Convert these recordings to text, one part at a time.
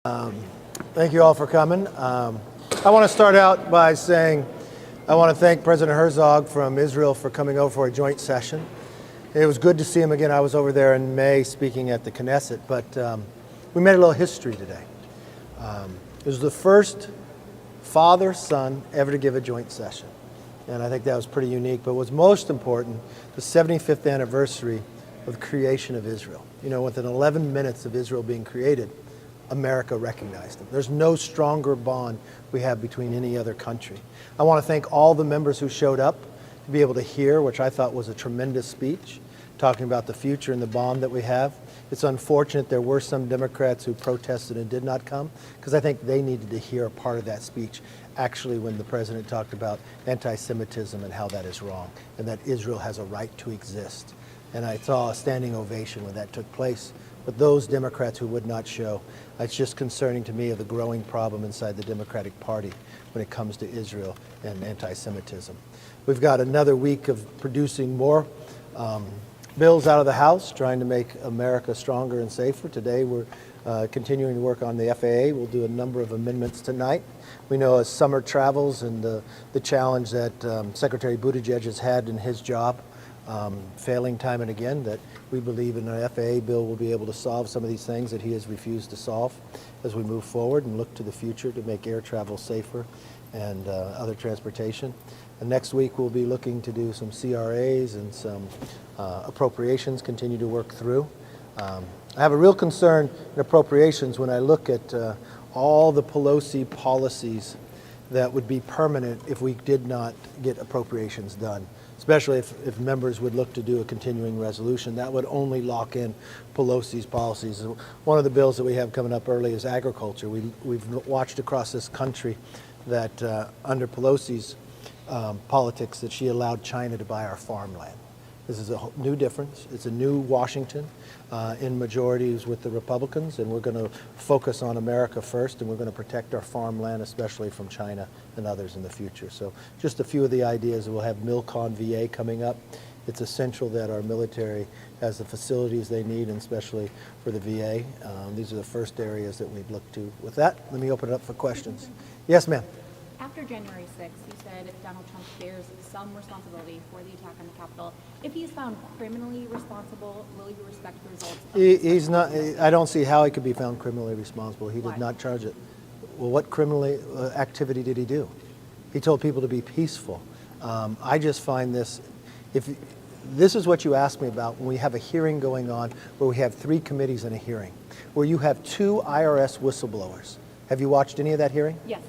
Thank you all for coming. I want to start out by saying I want to thank President Herzog from Israel for coming over for a joint session. It was good to see him again. I was over there in May speaking at the Knesset, but we made a little history today. It was the first father-son ever to give a joint session, and I think that was pretty unique. But what's most important, the 75th anniversary of the creation of Israel. You know, within 11 minutes of Israel being created, America recognized them. There's no stronger bond we have between any other country. I want to thank all the members who showed up to be able to hear, which I thought was a tremendous speech, talking about the future and the bond that we have. It's unfortunate there were some Democrats who protested and did not come, because I think they needed to hear a part of that speech, actually when the president talked about anti-Semitism and how that is wrong, and that Israel has a right to exist. And I saw a standing ovation when that took place. But those Democrats who would not show, it's just concerning to me of the growing problem inside the Democratic Party when it comes to Israel and anti-Semitism. We've got another week of producing more bills out of the House, trying to make America stronger and safer. Today we're continuing to work on the FAA. We'll do a number of amendments tonight. We know as summer travels and the challenge that Secretary Buttigieg has had in his job, failing time and again, that we believe in an FAA bill will be able to solve some of these things that he has refused to solve as we move forward and look to the future to make air travel safer and other transportation. And next week we'll be looking to do some CRAs and some appropriations, continue to work through. I have a real concern in appropriations when I look at all the Pelosi policies that would be permanent if we did not get appropriations done. Especially if members would look to do a continuing resolution. That would only lock in Pelosi's policies. One of the bills that we have coming up early is agriculture. We've watched across this country that under Pelosi's politics that she allowed China to buy our farmland. This is a new difference. It's a new Washington in majorities with the Republicans, and we're going to focus on America first, and we're going to protect our farmland, especially from China and others in the future. So just a few of the ideas. We'll have MilCon VA coming up. It's essential that our military has the facilities they need, and especially for the VA. These are the first areas that we'd look to. With that, let me open it up for questions. Yes, ma'am. After January 6th, you said Donald Trump bears some responsibility for the attack on the Capitol. If he's found criminally responsible, will you respect the results? He's not. I don't see how he could be found criminally responsible. He did not charge it. Well, what criminal activity did he do? He told people to be peaceful. I just find this, if this is what you asked me about when we have a hearing going on where we have 3 committees in a hearing, where you have 2 IRS whistleblowers. Have you watched any of that hearing? Yes.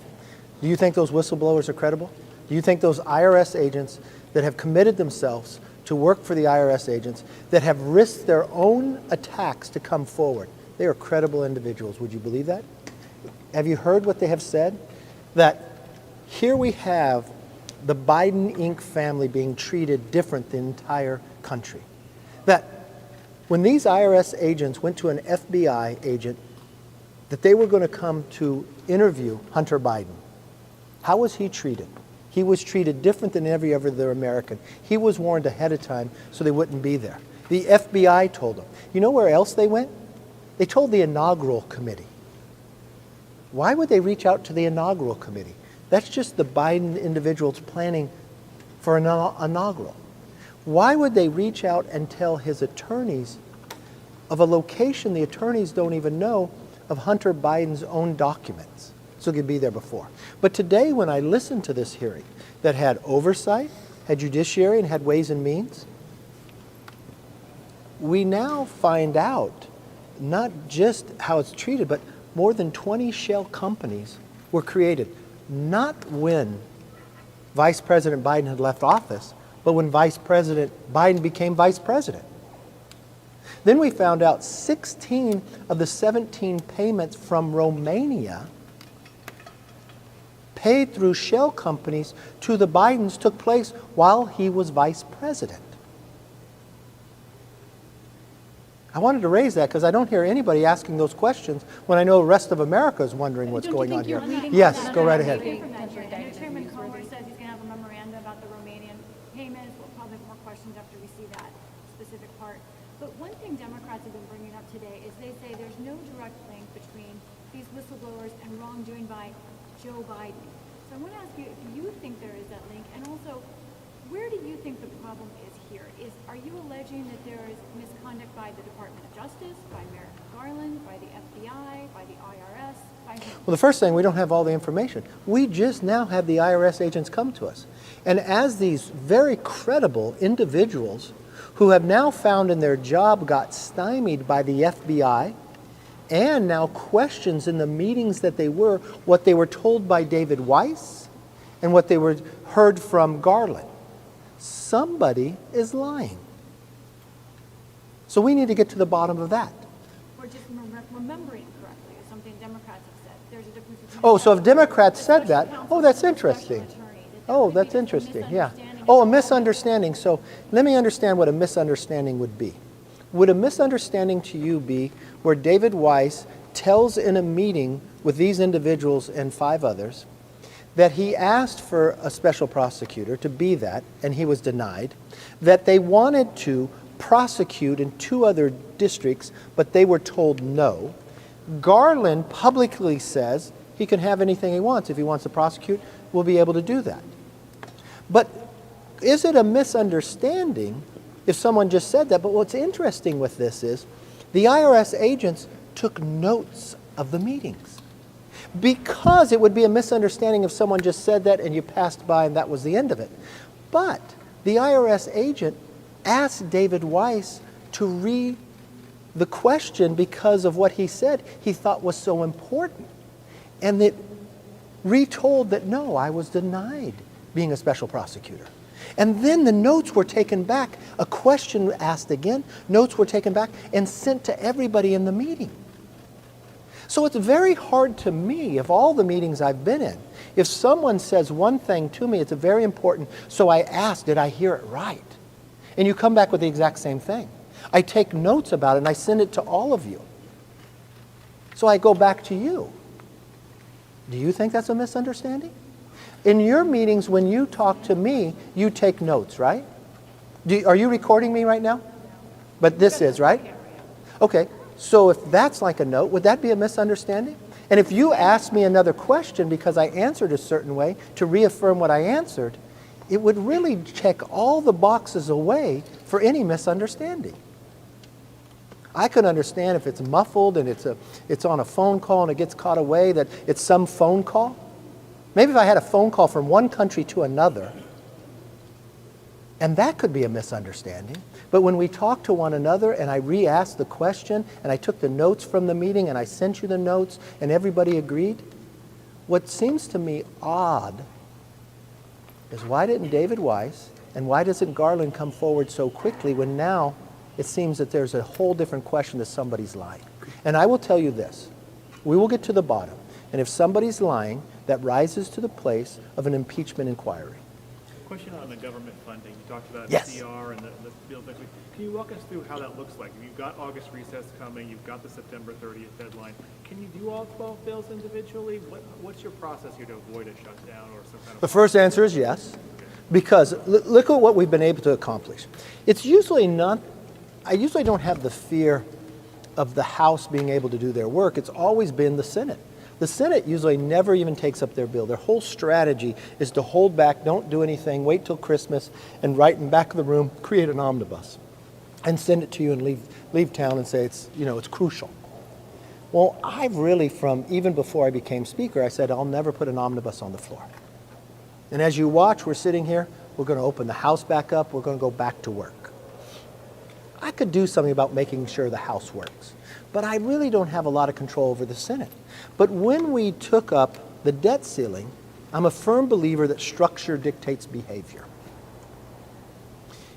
Do you think those whistleblowers are credible? Do you think those IRS agents that have committed themselves to work for the IRS agents, that have risked their own attacks to come forward, they are credible individuals? Would you believe that? Have you heard what they have said? That here we have the Biden Inc. family being treated different than the entire country. That when these IRS agents went to an FBI agent, that they were going to come to interview Hunter Biden. How was he treated? He was treated different than every other American. He was warned ahead of time so they wouldn't be there. The FBI told them. You know where else they went? They told the inaugural committee. Why would they reach out to the inaugural committee? That's just the Biden individuals planning for an inaugural. Why would they reach out and tell his attorneys of a location the attorneys don't even know of Hunter Biden's own documents? So he could be there before. But today, when I listened to this hearing that had oversight, had judiciary, and had ways and means, we now find out not just how it's treated, but more than 20 shell companies were created, not when Vice President Biden had left office, but when Vice President Biden became vice president. Then we found out 16 of the 17 payments from Romania paid through shell companies to the Bidens took place while he was vice president. I wanted to raise that because I don't hear anybody asking those questions when I know the rest of America is wondering what's going on here. Yes, go right ahead. Chairman Comer says he's going to have a memoranda about the Romanian payments. We'll probably have more questions after we see that specific part. But one thing Democrats have been bringing up today is they say there's no direct link between these whistleblowers and wrongdoing by Joe Biden. So I want to ask you if you think there is that link, and also, where do you think the problem is here? Are you alleging that there is misconduct by the Department of Justice, by Merrick Garland, by the FBI, by the IRS, by whom? Well, the first thing, we don't have all the information. We just now have the IRS agents come to us. And as these very credible individuals who have now found in their job got stymied by the FBI, and now questions in the meetings that they were, what they were told by David Weiss and what they were heard from Garland. Somebody is lying. So we need to get to the bottom of that. Or just remembering correctly, is something Democrats have said. There's a difference between... Oh, so if Democrats said that, oh, that's interesting. Oh, that's interesting, yeah. Oh, a misunderstanding. So let me understand what a misunderstanding would be. Would a misunderstanding to you be where David Weiss tells in a meeting with these individuals and 5 others that he asked for a special prosecutor to be that, and he was denied, that they wanted to prosecute in 2 other districts, but they were told no. Garland publicly says he can have anything he wants. If he wants to prosecute, we'll be able to do that. But is it a misunderstanding if someone just said that? But what's interesting with this is the IRS agents took notes of the meetings. Because it would be a misunderstanding if someone just said that and you passed by and that was the end of it. But the IRS agent asked David Weiss to read the question because of what he said he thought was so important. And it retold that, no, I was denied being a special prosecutor. And then the notes were taken back, a question asked again, notes were taken back and sent to everybody in the meeting. So it's very hard to me, of all the meetings I've been in, if someone says one thing to me, it's very important, so I ask, did I hear it right? And you come back with the exact same thing. I take notes about it and I send it to all of you. So I go back to you. Do you think that's a misunderstanding? In your meetings, when you talk to me, you take notes, right? Are you recording me right now? But this is, right? Okay, so if that's like a note, would that be a misunderstanding? And if you ask me another question because I answered a certain way to reaffirm what I answered, it would really check all the boxes away for any misunderstanding. I could understand if it's muffled and it's on a phone call and it gets caught away that it's some phone call. Maybe if I had a phone call from one country to another, and that could be a misunderstanding. But when we talk to one another and I re-asked the question and I took the notes from the meeting and I sent you the notes and everybody agreed, what seems to me odd is why didn't David Weiss and why doesn't Garland come forward so quickly when now it seems that there's a whole different question that somebody's lying. And I will tell you this, we will get to the bottom. And if somebody's lying, that rises to the place of an impeachment inquiry. Question on the government funding. You talked about Yes. CR and the bills next week. Can you walk us through how that looks like? You've got August recess coming. You've got the September 30th deadline. Can you do all 12 bills individually? What's your process here to avoid a shutdown or some kind of... The first answer is yes, because look at what we've been able to accomplish. It's usually not, I usually don't have the fear of the House being able to do their work. It's always been the Senate. The Senate usually never even takes up their bill. Their whole strategy is to hold back, don't do anything, wait till Christmas, and right in the back of the room, create an omnibus and send it to you and leave town and say it's crucial. Well, I've really, from even before I became Speaker, I said I'll never put an omnibus on the floor. And as you watch, we're sitting here, we're going to open the House back up, we're going to go back to work. I could do something about making sure the House works, but I really don't have a lot of control over the Senate. But when we took up the debt ceiling, I'm a firm believer that structure dictates behavior.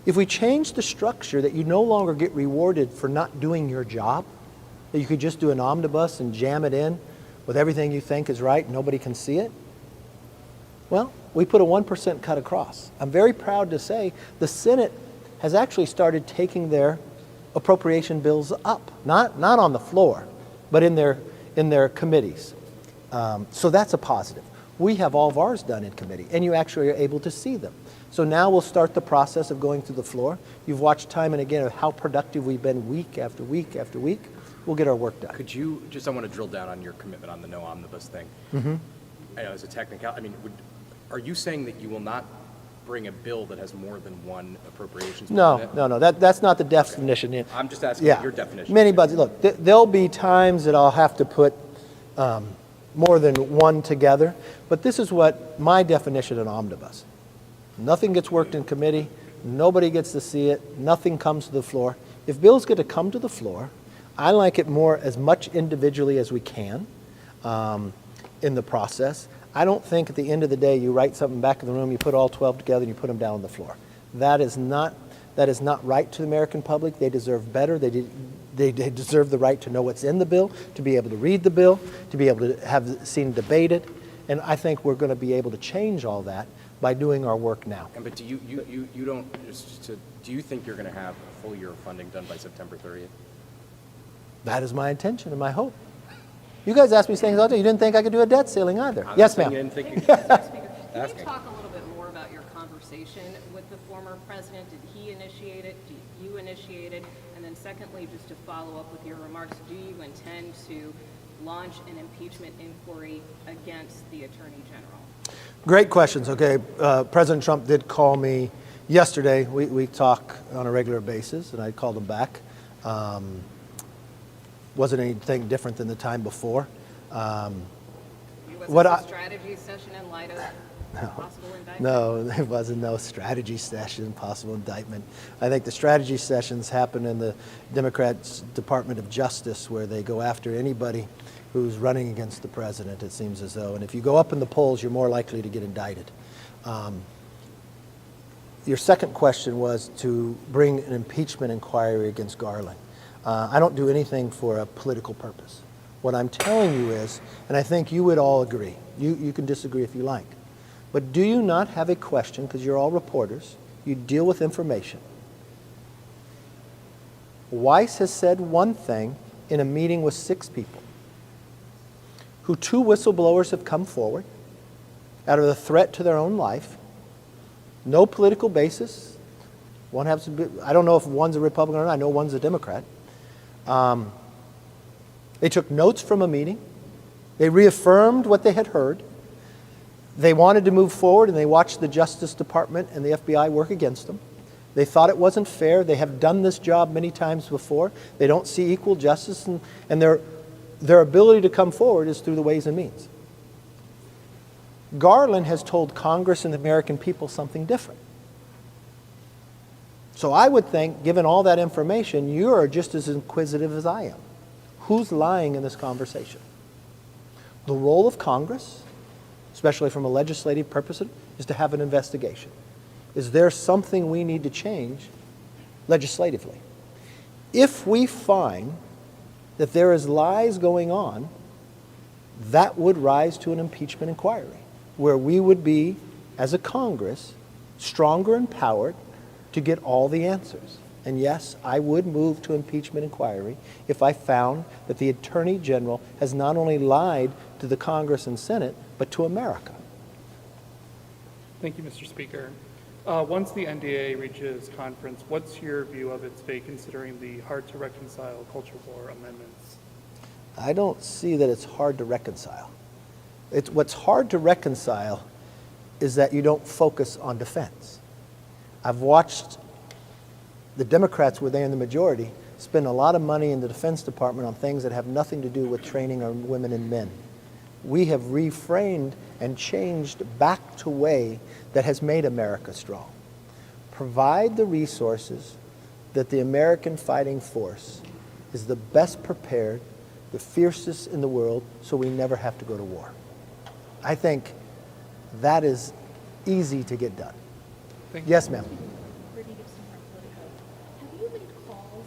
If we change the structure that you no longer get rewarded for not doing your job, that you could just do an omnibus and jam it in with everything you think is right, nobody can see it, well, we put a 1% cut across. I'm very proud to say the Senate has actually started taking their appropriation bills up, not on the floor, but in their committees. So that's a positive. We have all of ours done in committee, and you actually are able to see them. So now we'll start the process of going to the floor. You've watched time and again of how productive we've been week after week after week. we'll get our work done. Could you, I want to drill down on your commitment on the no omnibus thing. I know as a technical, are you saying that you will not bring a bill that has more than one appropriations bill in it? No, that's not the definition. I'm just asking Yeah. your definition. Many budgets, look, there'll be times that I'll have to put more than one together, but this is what my definition of an omnibus. Nothing gets worked in committee, nobody gets to see it, nothing comes to the floor. If bills get to come to the floor, I like it more as much individually as we can in the process. I don't think at the end of the day you write something back in the room, you put all 12 together and you put them down on the floor. That is not right to the American public. They deserve better. They deserve the right to know what's in the bill, to be able to read the bill, to be able to have seen debated. And I think we're going to be able to change all that by doing our work now. But do you don't, do you think you're going to have a full year of funding done by September 30th? That is my intention and my hope. You guys asked me things all day. You didn't think I could do a debt ceiling either. I'm Yes, not saying ma'am. you didn't think you Can asking. you talk a little bit more about your conversation with the former president? Did he initiate it? Did you initiate it? And then secondly, just to follow up with your remarks, do you intend to launch an impeachment inquiry against the Attorney General? Great questions. Okay, President Trump did call me yesterday. We talk on a regular basis, and I called him back. Wasn't anything different than the time before. Was What this I- a strategy session in light of possible indictment? No, there wasn't no strategy session, possible indictment. I think the strategy sessions happen in the Democrats' Department of Justice, where they go after anybody who's running against the president, it seems as though. And if you go up in the polls, you're more likely to get indicted. Your second question was to bring an impeachment inquiry against Garland. I don't do anything for a political purpose. What I'm telling you is, and I think you would all agree, you can disagree if you like, but do you not have a question, because you're all reporters, you deal with information. Weiss has said one thing in a meeting with 6 people, who 2 whistleblowers have come forward out of the threat to their own life, no political basis. One happens to be, I don't know if one's a Republican or not, I know one's a Democrat. They took notes from a meeting. They reaffirmed what they had heard. They wanted to move forward, and they watched the Justice Department and the FBI work against them. They thought it wasn't fair. They have done this job many times before. They don't see equal justice, and their ability to come forward is through the Ways and Means. Garland has told Congress and the American people something different. So I would think, given all that information, you are just as inquisitive as I am. Who's lying in this conversation? The role of Congress, especially from a legislative purpose, is to have an investigation. Is there something we need to change legislatively? If we find that there is lies going on, that would rise to an impeachment inquiry, where we would be, as a Congress, stronger empowered to get all the answers. And yes, I would move to impeachment inquiry if I found that the Attorney General has not only lied to the Congress and Senate, but to America. Thank you, Mr. Speaker. Once the NDA reaches conference, what's your view of its fate considering the hard-to-reconcile culture war amendments? I don't see that it's hard to reconcile. What's hard to reconcile is that you don't focus on defense. I've watched the Democrats, where they're in the majority, spend a lot of money in the Defense Department on things that have nothing to do with training our women and men. We have reframed and changed back to a way that has made America strong. Provide the resources that the American fighting force is the best prepared, the fiercest in the world, so we never have to go to war. I think that is easy to get done. Thank you. Yes, ma'am. Brittany Gibson from Politico. Have you made calls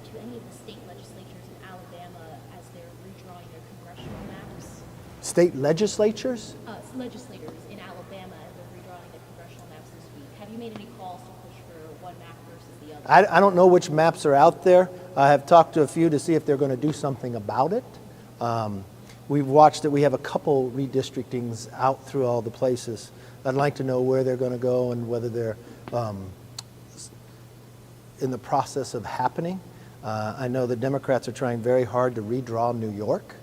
to any of the state legislatures in Alabama as they're redrawing their congressional maps? State legislatures? Legislators in Alabama as they're redrawing their congressional maps this week. Have you made any calls to push for one map versus the other? I don't know which maps are out there. I have talked to a few to see if they're going to do something about it. We've watched it. We have a couple redistrictings out through all the places. I'd like to know where they're going to go and whether they're in the process of happening. I know the Democrats are trying very hard to redraw New York.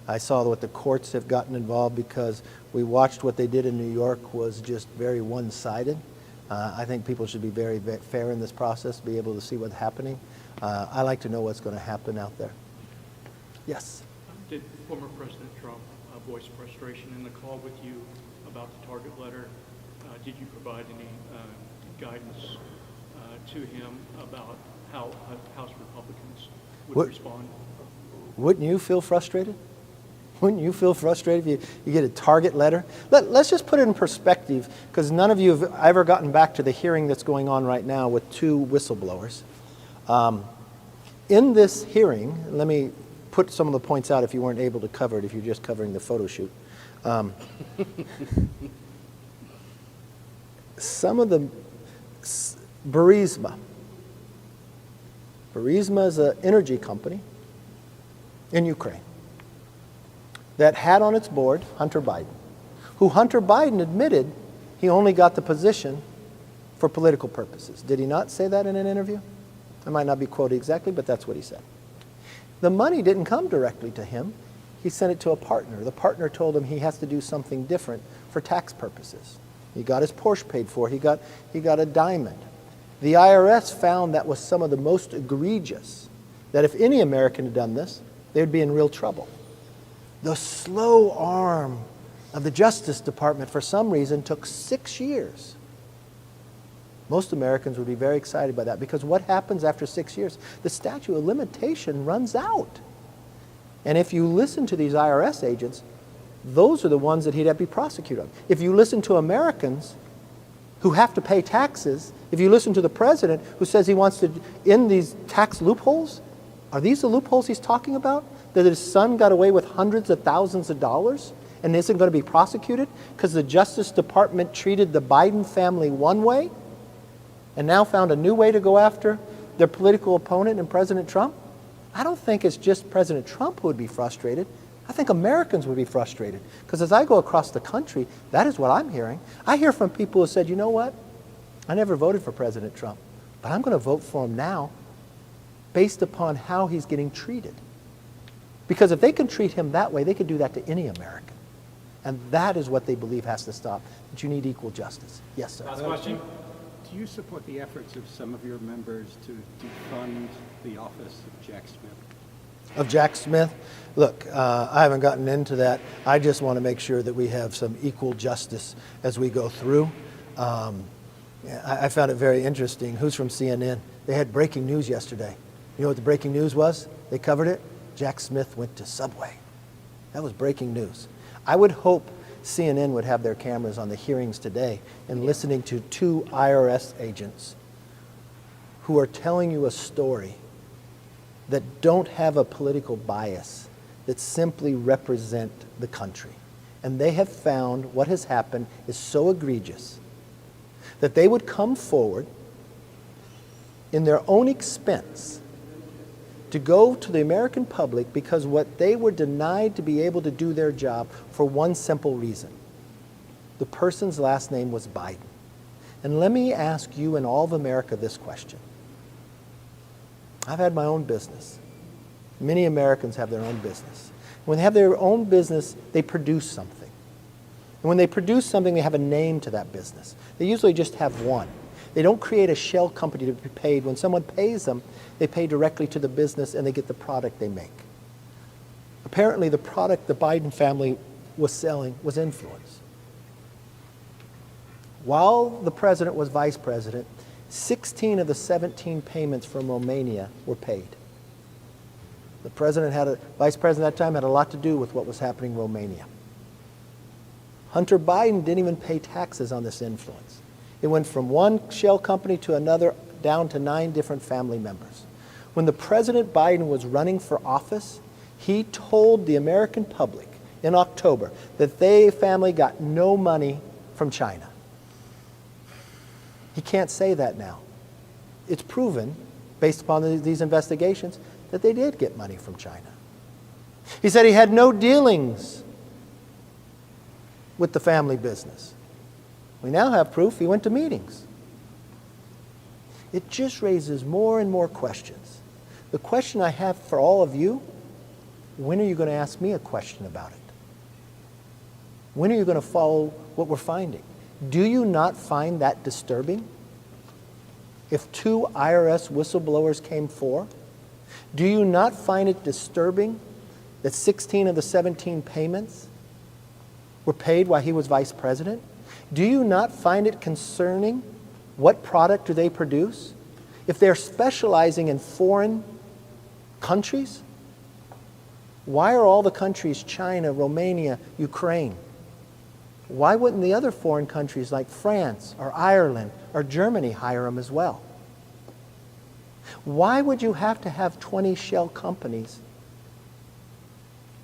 I saw what the courts have gotten involved because we watched what they did in New York was just very one-sided. I think people should be very, very fair in this process, be able to see what's happening. I like to know what's going to happen out there. Yes? Did former President Trump voice frustration in the call with you about the target letter? Did you provide any guidance to him about how House Republicans would respond? Wouldn't you feel frustrated? Wouldn't you feel frustrated if you get a target letter? Let's just put it in perspective, because none of you have ever gotten back to the hearing that's going on right now with two whistleblowers. In this hearing, let me put some of the points out if you weren't able to cover it, if you're just covering the photo shoot. Some of the Burisma is an energy company in Ukraine that had on its board Hunter Biden, who Hunter Biden admitted he only got the position for political purposes. Did he not say that in an interview? I might not be quoted exactly, but that's what he said. The money didn't come directly to him. He sent it to a partner. The partner told him he has to do something different for tax purposes. He got his Porsche paid for. He got a diamond. The IRS found that was some of the most egregious, that if any American had done this, they would be in real trouble. The slow arm of the Justice Department, for some reason, took 6 years. Most Americans would be very excited by that, because what happens after 6 years? The statute of limitation runs out. And if you listen to these IRS agents, those are the ones that he'd have to be prosecuted on. If you listen to Americans who have to pay taxes, if you listen to the president who says he wants to end these tax loopholes, are these the loopholes he's talking about? That his son got away with hundreds of thousands of dollars and isn't going to be prosecuted because the Justice Department treated the Biden family one way and now found a new way to go after their political opponent and President Trump? I don't think it's just President Trump who would be frustrated. I think Americans would be frustrated. Because as I go across the country, that is what I'm hearing. I hear from people who said, you know what? I never voted for President Trump, but I'm going to vote for him now based upon how he's getting treated. Because if they can treat him that way, they could do that to any American. And that is what they believe has to stop, that you need equal justice. Yes, sir. Last question. Do you support the efforts of some of your members to defund the office of Jack Smith? Of Jack Smith? Look, I haven't gotten into that. I just want to make sure that we have some equal justice as we go through. I found it very interesting. Who's from CNN? They had breaking news yesterday. You know what the breaking news was? They covered it. Jack Smith went to Subway. That was breaking news. I would hope CNN would have their cameras on the hearings today and listening to two IRS agents who are telling you a story that don't have a political bias, that simply represent the country. And they have found what has happened is so egregious that they would come forward in their own expense to go to the American public because what they were denied to be able to do their job for one simple reason. The person's last name was Biden. And let me ask you and all of America this question. I've had my own business. Many Americans have their own business. When they have their own business, they produce something. And when they produce something, they have a name to that business. They usually just have one. They don't create a shell company to be paid. When someone pays them, they pay directly to the business and they get the product they make. Apparently, the product the Biden family was selling was influence. While the president was vice president, 16 of the 17 payments from Romania were paid. The vice president at that time had a lot to do with what was happening in Romania. Hunter Biden didn't even pay taxes on this influence. It went from one shell company to another, down to 9 different family members. When the President Biden was running for office, he told the American public in October that their family got no money from China. He can't say that now. It's proven, based upon these investigations, that they did get money from China. He said he had no dealings with the family business. We now have proof he went to meetings. It just raises more and more questions. The question I have for all of you, when are you going to ask me a question about it? When are you going to follow what we're finding? Do you not find that disturbing? If 2 IRS whistleblowers came forward, do you not find it disturbing that 16 of the 17 payments were paid while he was vice president? Do you not find it concerning what product do they produce? If they're specializing in foreign countries, why are all the countries, China, Romania, Ukraine? Why wouldn't the other foreign countries like France or Ireland or Germany hire them as well? Why would you have to have 20 shell companies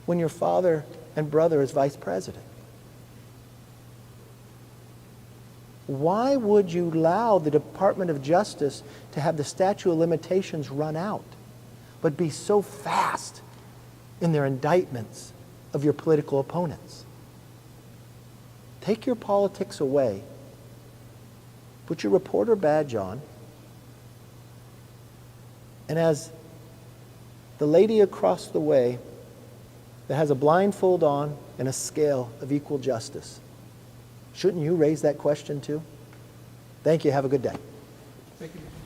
when your father and brother is vice president? Why would you allow the Department of Justice to have the statute of limitations run out, but be so fast in their indictments of your political opponents? Take your politics away. Put your reporter badge on. And as the lady across the way that has a blindfold on and a scale of equal justice, shouldn't you raise that question too? Thank you. Have a good day. Thank you.